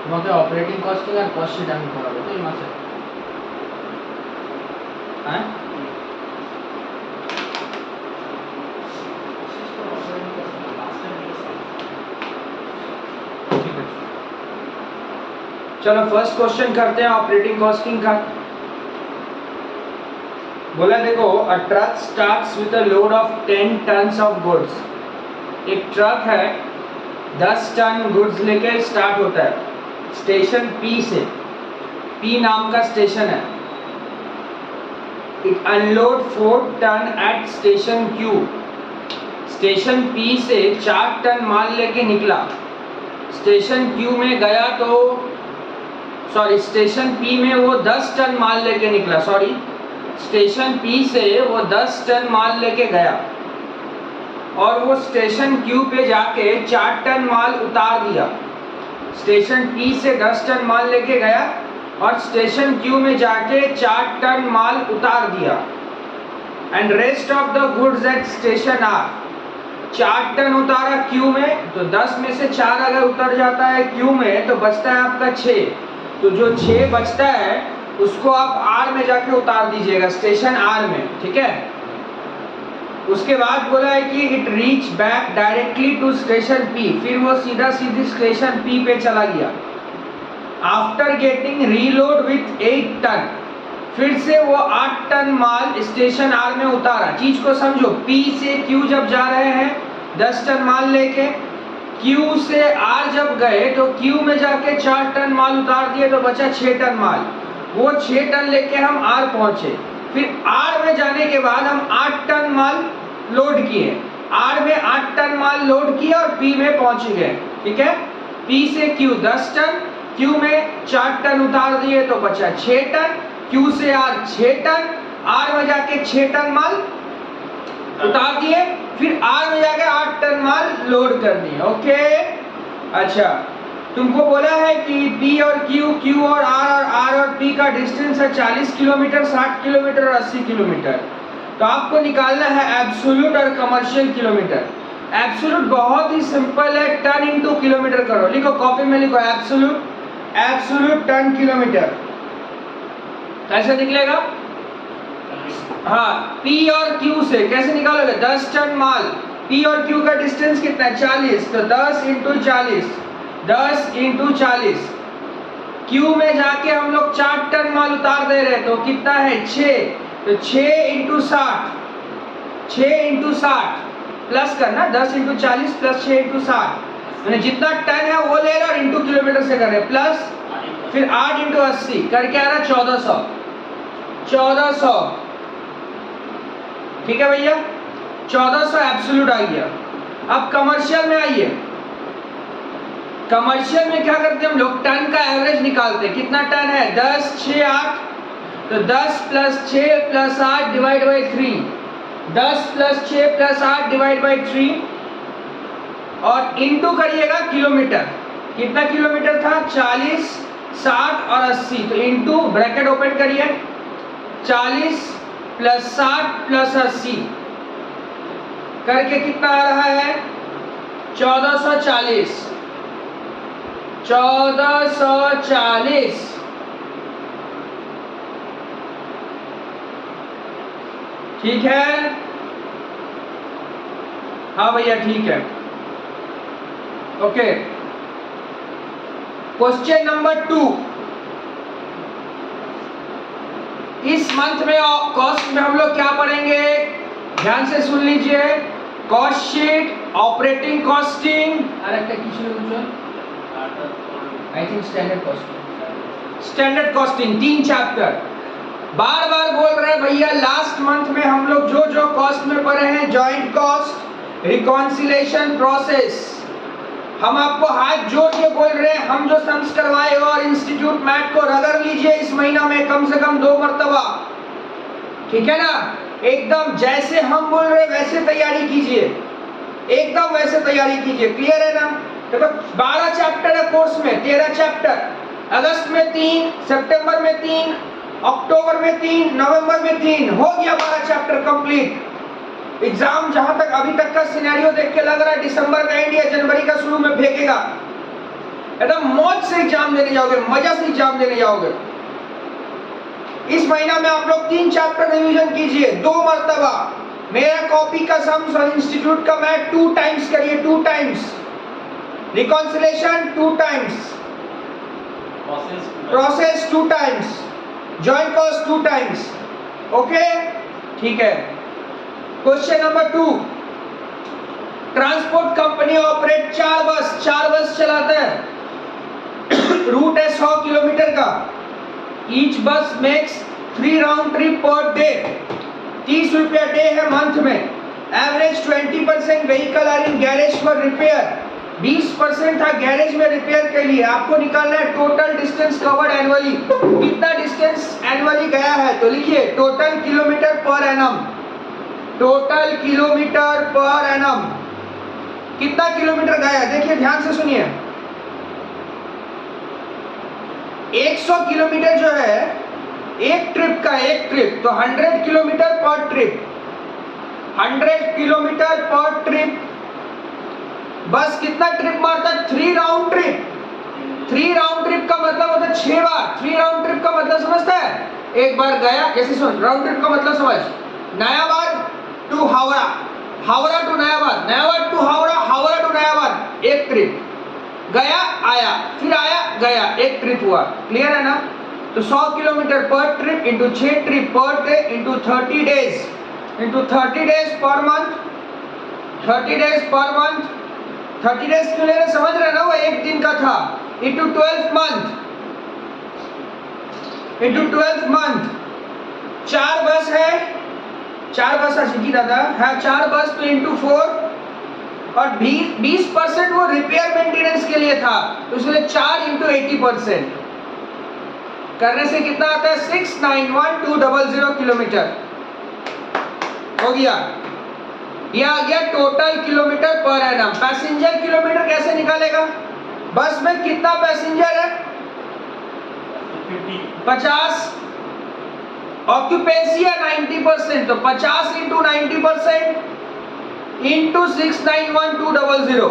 তোমাকে operating costing আর cost sheet আমি করাবো তো এই মাসে। হ্যাঁ ठीक है, चलो फर्स्ट क्वेश्चन करते हैं ऑपरेटिंग कॉस्टिंग का। बोला देखो, a truck starts with a load of 10 tons of goods. एक ट्रक है 10 टन गुड्स लेके स्टार्ट होता है स्टेशन पी से। पी नाम का स्टेशन है। It unload 4 ton at station Q. Station P से 4 टन माल लेके निकला, स्टेशन क्यू में गया तो स्टेशन पी में वो 10 टन माल लेके निकला, स्टेशन पी से वो 10 टन माल लेके गया और वो स्टेशन क्यू पे जाके 4 टन माल उतार दिया। स्टेशन पी से 10 टन माल लेके गया और स्टेशन क्यू में जाके 4 टन माल उतार दिया। And rest of the goods at station R. 4 ton उतारा क्यू में, तो 10 में से 4 अगर उतर जाता है क्यू में तो बचता है आपका 6। तो जो 6 बचता है उसको आप आर में जाके उतार दीजिएगा, स्टेशन आर में, ठीक है। उसके बाद बोला है कि it reach back directly to station P. फिर वो सीधा सीधी स्टेशन पी पे चला गया। After getting reload with 8 ton, फिर से वो 8 टन माल स्टेशन आर में उतारा। चीज को समझो, पी से क्यू जब जा रहे हैं 10 टन माल लेके, क्यू से आर जब गए तो क्यू में जाके 4 टन माल उतार दिए तो बचा 6 टन माल। वो 6 टन लेके हम आर पहुंचे। फिर आर में जाने के बाद हम 8 टन माल लोड किए। आर में 8 टन माल लोड किया और पी में पहुंच गए, ठीक है। पी से क्यू 10 टन, क्यू में 4 टन उतार दिए तो बचा 6 टन, क्यू से आर 6 टन, आर में जाके 6 टन माल उतार दिए, फिर आर में जाके 8 टन माल लोड कर दिए। ओके, अच्छा, तुमको बोला है कि पी और क्यू, क्यू और आर और पी का डिस्टेंस है 40 किलोमीटर, 60 किलोमीटर और 80 किलोमीटर। तो आपको निकालना है एब्सोल्यूट और कमर्शियल किलोमीटर। एब्सोल्यूट बहुत ही सिंपल है, टन इंटू किलोमीटर करो। लिखो, कॉपी में लिखो, एब्सोल्यूट टन किलोमीटर। कैसे निकलेगा? हाँ, पी और क्यू से कैसे निकालोगे? 10 टन माल, पी और क्यू का डिस्टेंस कितना है? 40, तो 10 इंटू 40, 10 इंटू 40। क्यू में जाके हम लोग 4 टन माल उतार दे रहे तो कितना है? 6, तो 6 इंटू 60, 6 इंटू 60 प्लस करना, 10 इंटू 40 प्लस 6 इंटू 60, मैंने जितना टन है वो ले रहा और इंटू किलोमीटर से कर रहे, प्लस फिर 8 इंटू 80 करके आ रहा 1400, 1400, ठीक है भैया। 1400 एब्सोल्यूट आ गया। अब कमर्शियल में आइए। कमर्शियल में क्या करते हैं हम लोग? टन का एवरेज निकालते हैं। कितना टन है? 10, 6, 8, तो 10 plus 6 plus 8 divide by 3, 10 plus 6 plus 8 divide by 3 और इंटू करिएगा किलोमीटर। कितना किलोमीटर था? 40, 60 और 80, तो इंटू ब्रैकेट ओपन करिए, 40 प्लस 60 प्लस 80 करके कितना आ रहा है? 1440, 1440, ठीक है। हाँ भैया ठीक है, ओके। क्वेश्चन नंबर 2, इस मंथ में कॉस्ट में हम लोग क्या पढ़ेंगे? ध्यान से सुन लीजिए। Cost sheet, operating costing, I think standard costing, 3 chapter. बार बार बोल रहे भैया, लास्ट मंथ में हम लोग जो जो कॉस्ट में पढ़े हैं, जॉइंट कॉस्ट, रिकॉन्सिलेशन प्रोसेस, हम आपको हाथ जोड़ के बोल रहे हैं, हम जो सम्स करवाए और इंस्टीट्यूट मैथ को रगड़ लीजिए इस महीना में कम से कम 2 मरतबा, ठीक है ना। एकदम जैसे हम बोल रहे वैसे तैयारी कीजिए, एकदम वैसे तैयारी कीजिए, क्लियर है ना। देखो 12 चैप्टर है कोर्स में, 13 चैप्टर, अगस्त में 3, सितंबर में 3, अक्टूबर में 3, नवंबर में 3, हो गया 12 चैप्टर कंप्लीट। एग्जाम जहां तक अभी तक का सिनेरियो देख के लग रहा है दिसंबर का एंड या जनवरी का शुरू में फेंकेगा। एकदम मौज से एग्जाम देने जाओगे, मजा से एग्जाम देने जाओगे। इस महीना में आप लोग 3 चैप्टर रिवीजन कीजिए 2 मरतबा। मेरा कॉपी का सम्स और इंस्टीट्यूट का मैथ 2 टाइम्स करिए, 2 times. Reconciliation 2 times, process 2 times, joint cost 2 times. Okay, ठीक है। Question number 2, transport company operate 4 बस चलाता है। रूट है 100 किलोमीटर का। Each bus makes 3 round trip per day. 30 रुपया डे है मंथ में। Average 20% vehicle are in garage for repair. 20% था गैरेज में रिपेयर के लिए। आपको निकालना है टोटल डिस्टेंस कवर्ड एनुअली। कितना डिस्टेंस एनुअली गया है, तो लिखिए total kilometre per annum. Total kilometre per annum कितना किलोमीटर गया है, देखिए ध्यान से सुनिए। 100 किलोमीटर जो है एक ट्रिप का, एक ट्रिप, तो 100 किलोमीटर पर ट्रिप। 100 किलोमीटर पर ट्रिप। बस कितना ट्रिप मारता है, 3 राउंड ट्रिप। 3 राउंड ट्रिप का मतलब होता है 6 बार। 3 राउंड ट्रिप का मतलब समझता है, एक बार गया, जैसे सुन, राउंड ट्रिप का मतलब समझ, Nayabad to Howrah, Howrah to Nayabad, Nayabad to Howrah, Howrah to Nayabad, एक ट्रिप। गया आया, फिर आया गया, एक ट्रिप हुआ। क्लियर है ना? तो 100 किलोमीटर पर trip into 6 trip per day into 30 days into 30 days per month. 30 days per month, 30 days क्यों ले रहे, समझ रहे ना, वो एक दिन का था। Into 12 month, into 12 month. 4 बस है, 4 बस है दादा, हाँ 4 बस, तो इंटू 4, और 20% वो रिपेयर मेंटेनेंस के लिए था, तो इसलिए 4 इंटू 80% करने से कितना आता है, 691200 किलोमीटर हो गया। यह आ गया total kilometre per annum. Passenger kilometre कैसे निकालेगा, बस में कितना पैसेंजर है, 50, ऑक्यूपेंसी है 90%, तो 50 इंटू 90% इंटू 691200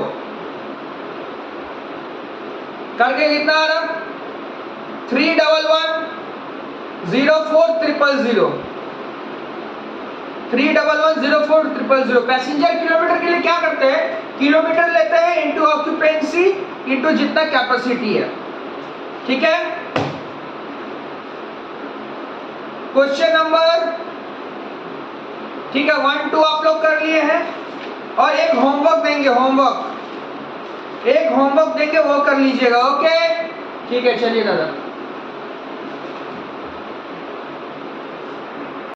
करके कितना आ रहा, 3110400 3110400। पैसेंजर किलोमीटर के लिए क्या करते हैं, किलोमीटर लेते हैं इंटू ऑक्यूपेंसी इंटू जितना कैपेसिटी है। ठीक है। क्वेश्चन नंबर, ठीक है, 1 2 आप लोग कर लिए हैं, और एक होमवर्क देंगे, एक होमवर्क देंगे, वो कर लीजिएगा। ओके, ठीक है, चलिए दादा।